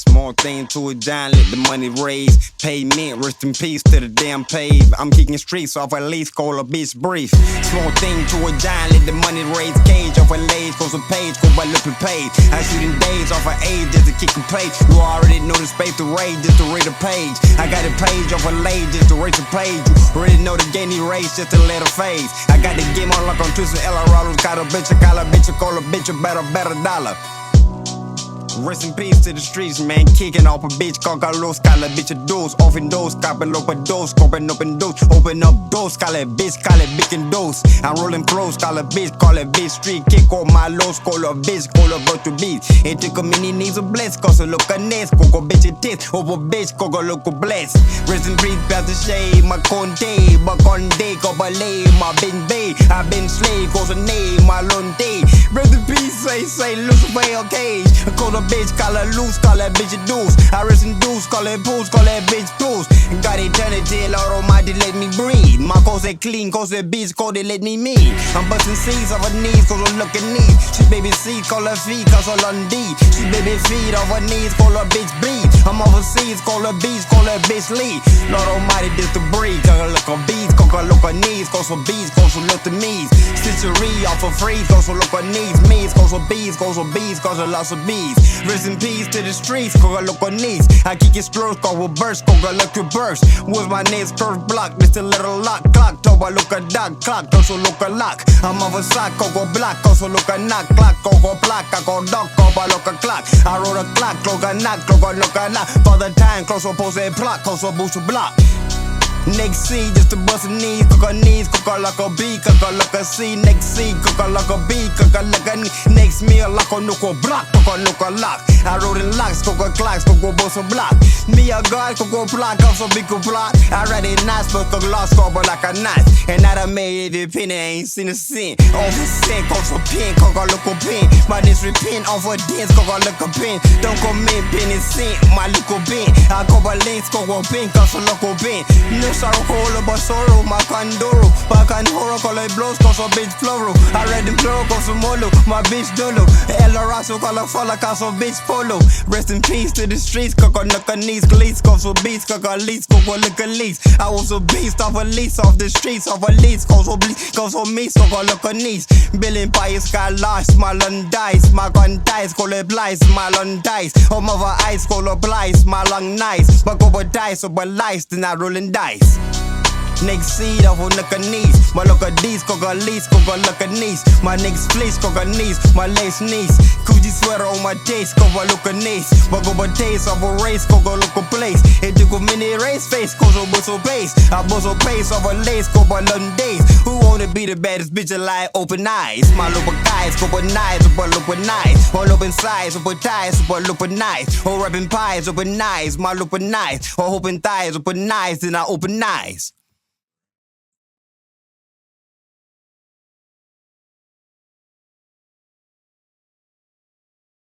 Small thing to a giant, let the money raise. Payment, rest in peace to the damn pave. I'm kicking streets off a lease, call a bitch brief. Small thing to a giant, let the money raise. Cage off a ledge, goes a page, go by lip and page. I shooting days off a age just to kick a page. You already know the space to raid just to read a page. I got a page off a ledge just to read a page. You already know the game he raised just to let her phase. I got the game on lock on Twisted Eladoros. Got a bitch, I call a bitch, I call a bitch a better dollar. Rest in peace to the streets, man. Kicking off a bitch, coca los, call a bitch a dose. Open doors, copping open doors, open doors, open up doors, call it bitch, big and dose. I'm rolling pros, call a bitch, street kick on my lows, call a bitch, call a go to beat. It took a mini needs a bless, cause a look a nest, coco bitch it is, over bitch, coco look a bless. Rest in peace, past the shade, my conte, but on day, go ballet, my bin bay, I been slave, goes a name, my lone day. Rest in peace, say, Lucifer, okay. Call a bitch, call her loose, call that bitch a deuce. I rest in deuce, call that booze, call that bitch booze. Got eternity, Lord Almighty, let me breathe. My cause they clean, cause they bitch, cause they let me meet. I'm busting seeds off her knees, cause I'm looking neat. She baby C, call her feet, cause all on D. She baby feet off her knees, call her bitch bleed. I'm overseas, call her beast, call her bitch lead. Lord Almighty, this the breed, cause I look on beats, cause I look on knees, cause for beats, cause I look to me's. Stitchery off of freeze, cause I look on knees, me's, cause for bees, cause for bees, cause I lost of bees. Rest in peace to the streets, cause I look on knees. I kick it strokes, cause I burst, cause I look your burst. Was my next curve block, this a little lock, clock, top I look a dog, clock, cause I look a lock. I'm of a sock, cause I block, cause I look a knock, clock, cause I block, I go dog, cause I look a clock. I wrote a clock, cause I knock, cause I look a knock. For the time, cause I pose a block, cause I boost a block. Next C, just to bust a knees, cook like a B, cook like a C. Next C, cook like a B, cook like a knee. Next meal, like a nuko block, cook a lock. I wrote in locks, cook a clocks, cook a bust a block. Me a guy, cook a block, I'm so big a block. I read it nice, but cook lost, cook like a knife. And I done made it penny, ain't seen a cent. Off a cent, cook a pin, cook a look a pin. My disrepent, off a dance, cook a look a pin. Don't come in, penny cent, my look a pin. I cook a links, cook a pin, cause a look a pin. Sorrow, call about sorrow, my condoro. My horror, call it blows, cause a bitch floral. I read them plural, cause a molo, my bitch dolo. El Raso, call a falla, cause a bitch polo. Rest in peace to the streets, cock on the knees, glees, cause a beats, cock a lease, cock a look a lease. I was a beast off a lease, off the streets, off a lease, cause a bleed, cause a me, so call look a knees. Billing by sky large, smile on dice, my gun dice, call it blind, smile on dice. Home of her eyes, call a blind, smile on nice. But go over dice, over lies, then I rolling dice. Next seed off on the knees. My look at these, coca lease, coca look at knees. My next fleece, coca knees, my lace knees. Coogee sweater on my taste, coca look at knees. But go but taste off a race, coca look a place. It took a mini race face, cause I bust a pace. I bust a pace off a lace, coca London days. Who wanna be the baddest bitch alive? Open eyes. My look at guys, coca knives, but look at knives. All open sides, open ties, but look at knives. Or rapping pies, open knives, my look at knives. Or open thighs, open knives, then I open eyes.